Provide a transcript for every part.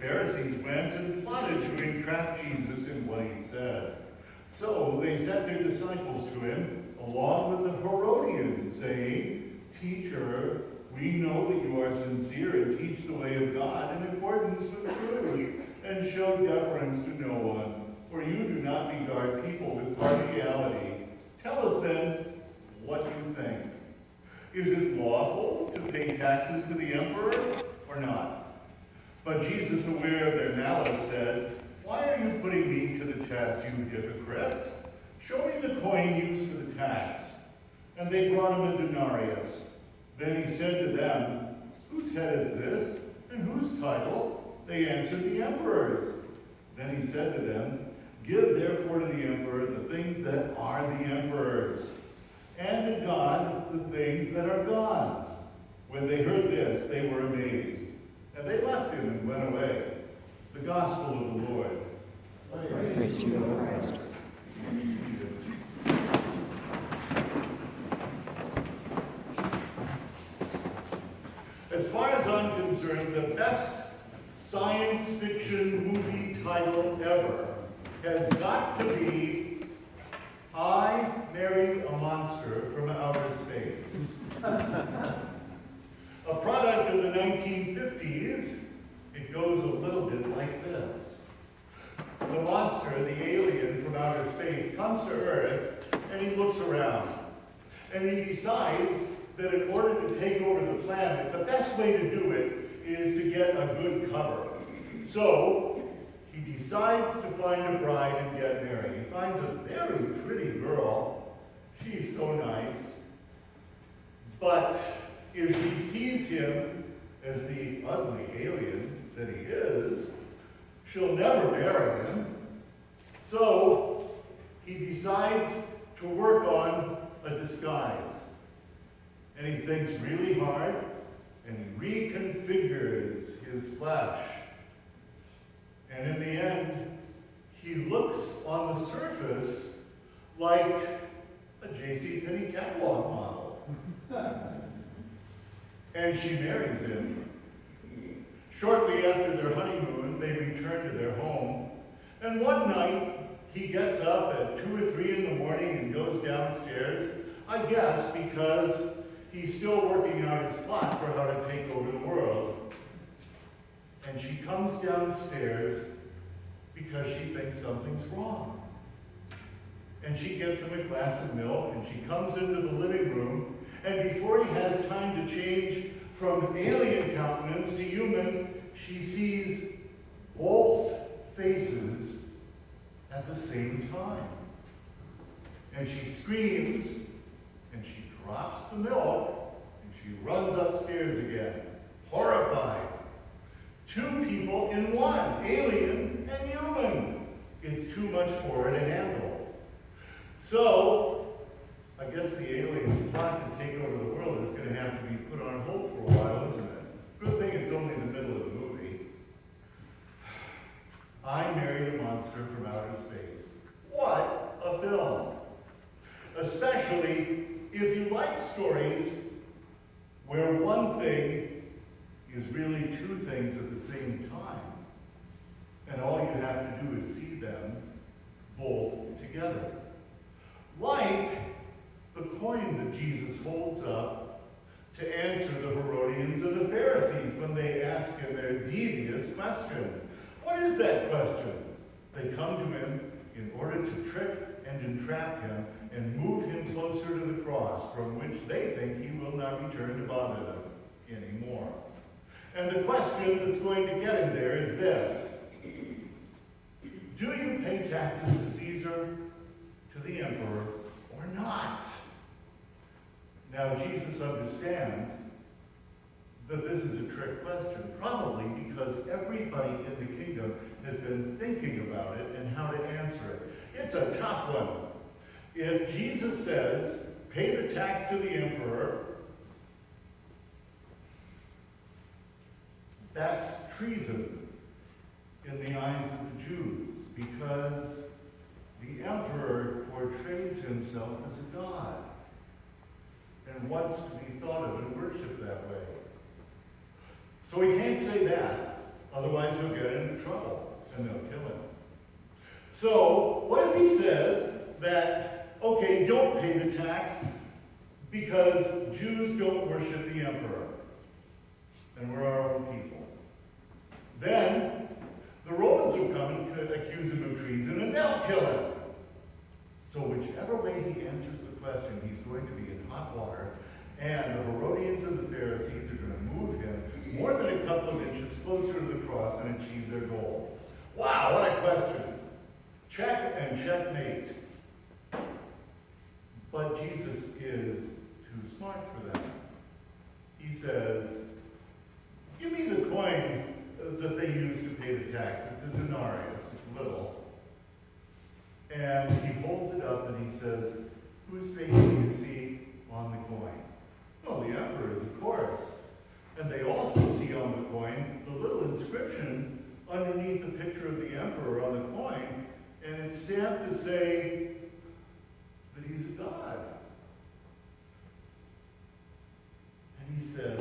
Pharisees went and plotted to entrap Jesus in what he said. So they sent their disciples to him, along with the Herodians, saying, "Teacher, we know that you are sincere and teach the way of God in accordance with truth, and show deference to no one, for you do not regard people with partiality. Tell us then what you think. Is it lawful to pay taxes to the emperor or not?" But Jesus, aware of their malice, said, "Why are you putting me to the test, you hypocrites? Show me the coin used for the tax." And they brought him a denarius. Then he said to them, "Whose head is this, and whose title?" They answered, "The emperor's." Then he said to them, "Give therefore to the emperor the things that are the emperor's, and to God the things that are God's." When they heard this, they were amazed. And they left him and went away. The gospel of the Lord. Praise to you, O Christ. As far as I'm concerned, the best science fiction movie title ever has got to be "I Married a Monster from Outer Space." A product of the 1950s, it goes a little bit like this. The monster, the alien from outer space, comes to Earth and he looks around. And he decides that in order to take over the planet, the best way to do it is to get a good cover. So he decides to find a bride and get married. He finds a very pretty girl. She's so nice. But if she sees him as the ugly alien that he is, she'll never marry him. So he decides to work on a disguise. And he thinks really hard, and he reconfigures his flesh. And in the end, he looks on the surface like a JCPenney catalog model. And she marries him. Shortly after their honeymoon, they return to their home. And one night, he gets up at 2 or 3 in the morning and goes downstairs, I guess because he's still working out his plot for how to take over the world. And she comes downstairs because she thinks something's wrong. And she gets him a glass of milk, and she comes into the living room, and before he has time to change from alien countenance to human, she sees both faces at the same time. And she screams, and she drops the milk, and she runs upstairs again, horrified. 2 people in one, alien and human. It's too much for her to handle. So, I guess the alien's plot to take over the world is going to have to be put on hold for a while, isn't it? Good thing it's only in the middle of the movie. I Married a Monster from Outer Space. What a film! Especially if you like stories where one thing is really 2 things at the same time. And all you have to do is see them both together. Like the coin that Jesus holds up to answer the Herodians and the Pharisees when they ask him their devious question. What is that question? They come to him in order to trick and entrap him and move him closer to the cross, from which they think he will not return to bother them anymore. And the question that's going to get him there is this: do you pay taxes to Caesar, to the emperor, or not? Now, Jesus understands that this is a trick question, probably because everybody in the kingdom has been thinking about it and how to answer it. It's a tough one. If Jesus says, pay the tax to the emperor, that's treason in the eyes of the Jews, because the emperor portrays himself as a god and wants to be thought of and worshipped that way. So he can't say that, otherwise he'll get in into trouble, and they'll kill him. So, what if he says that, okay, don't pay the tax because Jews don't worship the emperor, and we're our own people? Then, the Romans will come and could accuse him of treason, and they'll kill him. So whichever way he answers the question, he's going to be in hot water, and the Herodians and the Pharisees are going to move him more than a couple of inches closer to the cross and achieve their goal. Wow, what a question. Check and checkmate. But Jesus is too smart for them. He says, give me the coin that they use to pay the tax. It's a denarius, it's little. And he holds it up and he says, whose face do you see on the coin? Well, the emperor's, of course. And they also see on the coin the little inscription underneath the picture of the emperor on the coin, and it's stamped to say that he's a god. And he says,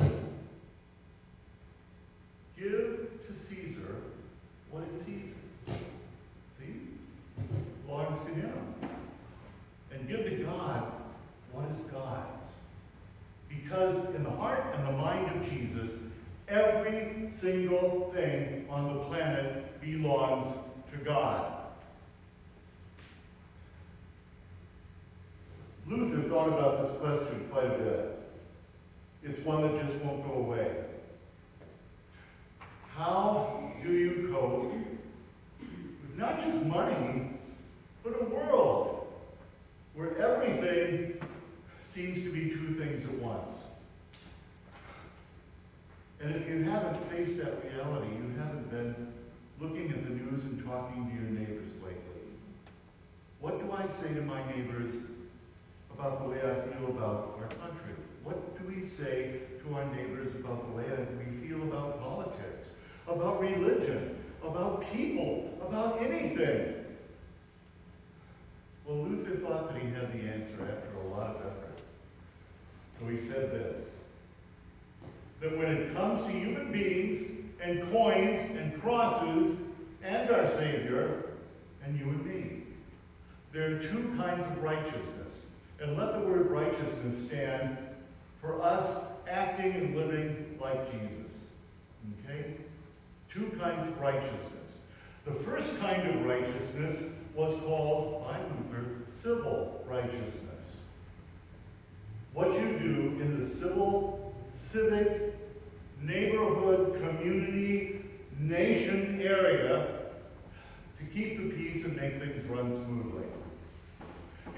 give to Caesar what is Caesar's. See? Belongs to him. And give to God what is God's. Because in the heart and the mind of Jesus, every single thing on the planet belongs to God. Luther thought about this question quite a bit. It's one that just won't go away. How do you cope with not just money, but a world where everything seems to be two things at once? And if you haven't faced that reality, you haven't been looking at the news and talking to your neighbors lately. What do I say to my neighbors about the way I feel about our country? What do we say to our neighbors about the way we feel about politics, about religion, about people, about anything? Well, Luther thought that he had the answer after a lot of effort. So he said this, that when it comes to human beings and coins and crosses and our Savior and you and me, there are two kinds of righteousness. And let the word righteousness stand for us acting and living like Jesus. Okay? Two kinds of righteousness. The first kind of righteousness was called, by Luther, civil righteousness. What you do in the civil, civic, neighborhood, community, nation area to keep the peace and make things run smoothly.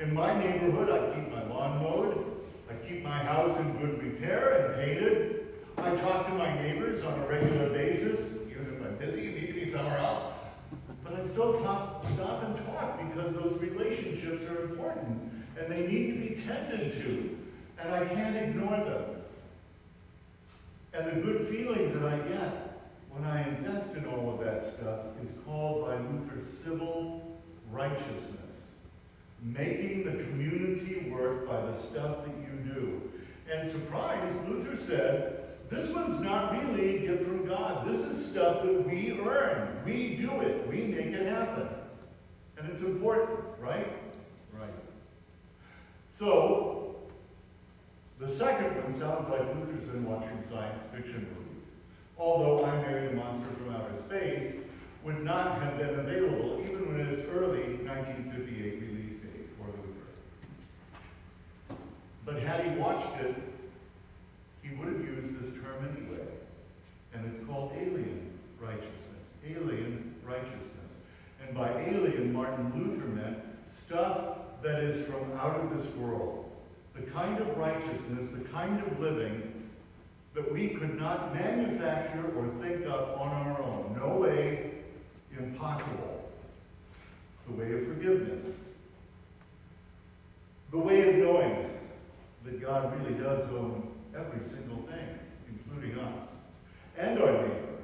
In my neighborhood, I keep my lawn mowed, I keep my house in good repair and painted. I talk to my neighbors on a regular basis, even if I'm busy and need to be somewhere else. But I still stop and talk because those relationships are important and they need to be tended to. And I can't ignore them. And the good feeling that I get when I invest in all of that stuff is called by Luther civil righteousness. Making the community work by the stuff that you do. And surprise, Luther said, this one's not really a gift from God. This is stuff that we earn. We do it. We make it happen. And it's important, right? Right. So, the second one sounds like Luther's been watching science fiction movies. Although I Married a Monster from Outer Space would not have been available even when its early 1958 release date for Luther. But had he watched it, he would have used this term anyway. And it's called alien righteousness. Alien righteousness. And by alien, Martin Luther meant stuff that is from out of this world. The kind of righteousness, the kind of living that we could not manufacture or think up on our own. No way, impossible. The way of forgiveness. The way of knowing that God really does own every single thing, including us, and our neighbor.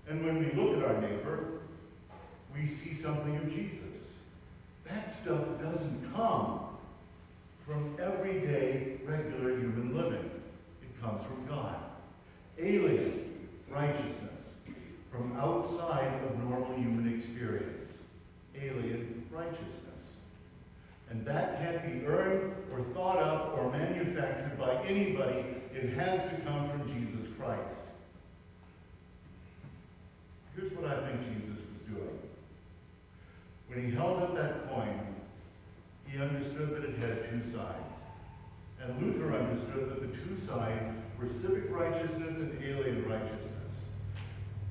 And when we look at our neighbor, we see something of Jesus. That stuff doesn't come from everyday, regular human living. It comes from God. Alien righteousness from outside of be earned or thought up or manufactured by anybody. It has to come from Jesus Christ. Here's what I think Jesus was doing. When he held up that coin, he understood that it had two sides. And Luther understood that the two sides were civic righteousness and alien righteousness.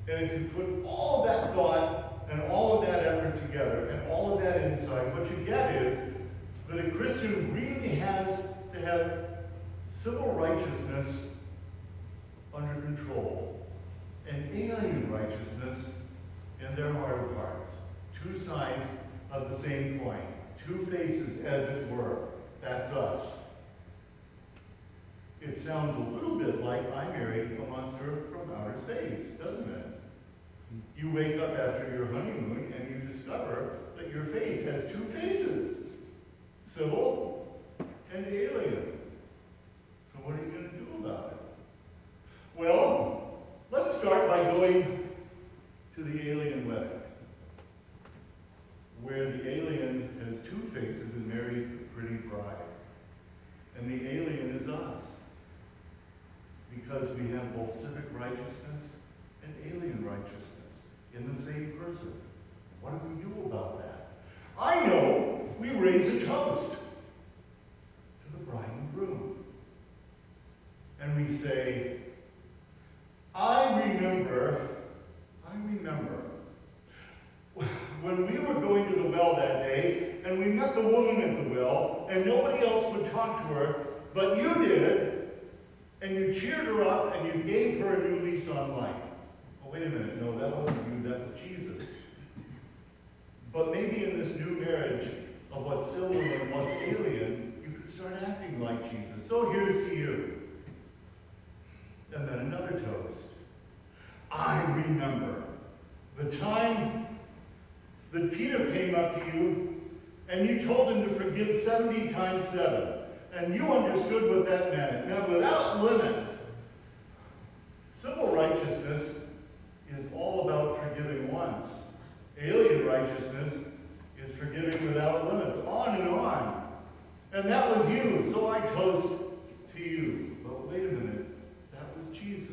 And if you put all of that thought and all of that effort together and all of that insight, what you get is that a Christian really has to have civil righteousness under control and alien righteousness in their heart of hearts. Two sides of the same coin. Two faces, as it were. That's us. It sounds a little bit like I married a monster from outer space, doesn't it? You wake up after your honeymoon and you discover that your faith has two faces. Civil and alien. So what are you going to do about it? Well, let's start by going to the alien wedding, where the alien has two faces and marries the pretty bride. And the alien is us, because we have both civic righteousness and alien righteousness in the same person. What do we do about that? I know we raise a toast to the bride and groom. And we say, I remember when we were going to the well that day, and we met the woman at the well, and nobody else would talk to her, but you did, and you cheered her up, and you gave her a new lease on life. Oh, wait a minute, no, that wasn't you, that was Jesus. But maybe in this new marriage of what's civil and what's alien, you could start acting like Jesus. So here's to you. And then another toast. I remember the time that Peter came up to you and you told him to forgive 70 times 7. And you understood what that meant. Now, without limits, civil righteousness is all about forgiving once. Alien righteousness is forgiving without limits. On and on. And that was you, so I toast to you. But wait a minute, that was Jesus.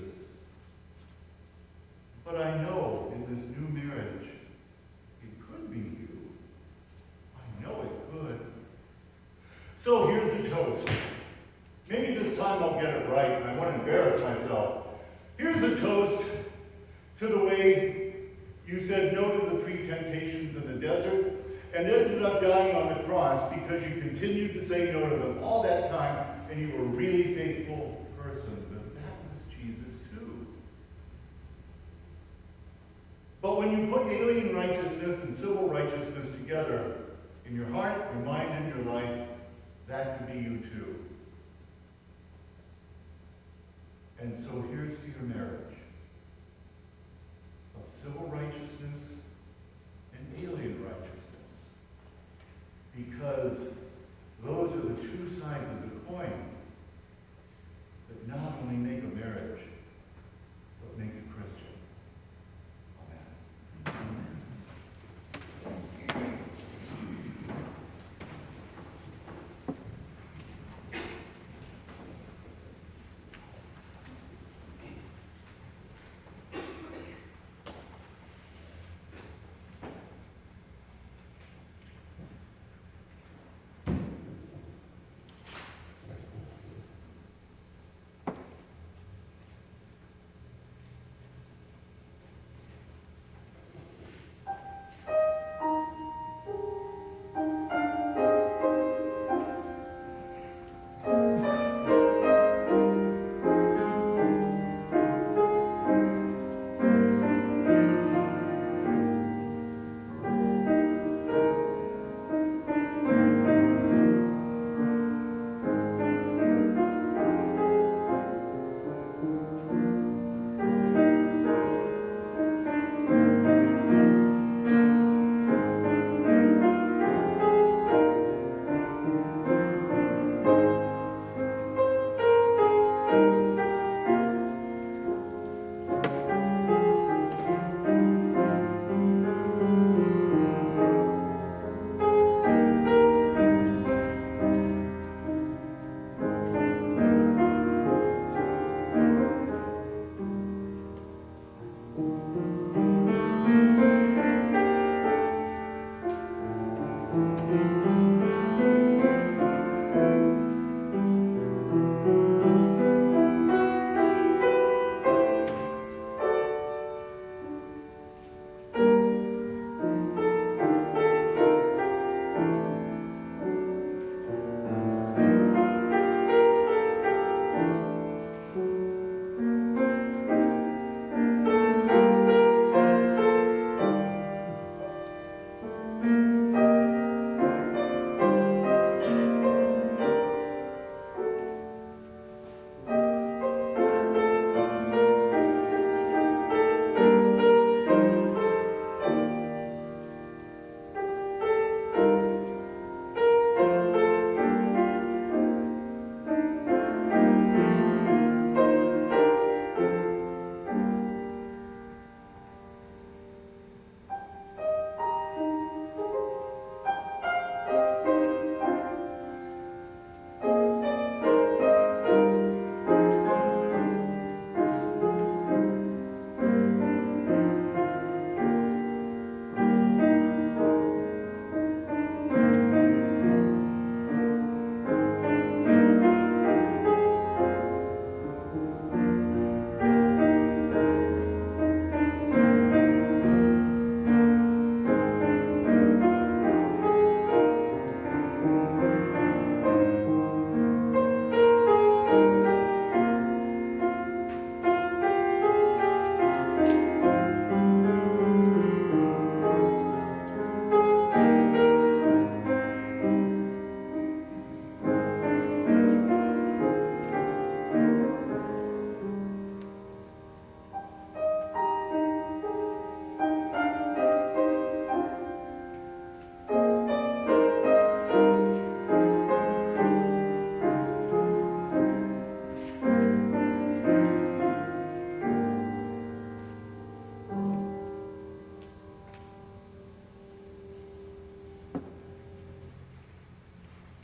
But I know in this new marriage, it could be you. I know it could. So here's the toast. Maybe this time I'll get it right, and I won't embarrass myself. Here's a toast to the way you said no to the 3 temptations in the desert and ended up dying on the cross because you continued to say no to them all that time, and you were a really faithful person. But that was Jesus too. But when you put alien righteousness and civil righteousness together in your heart, your mind, and your life, that could be you too. And so here's to your marriage.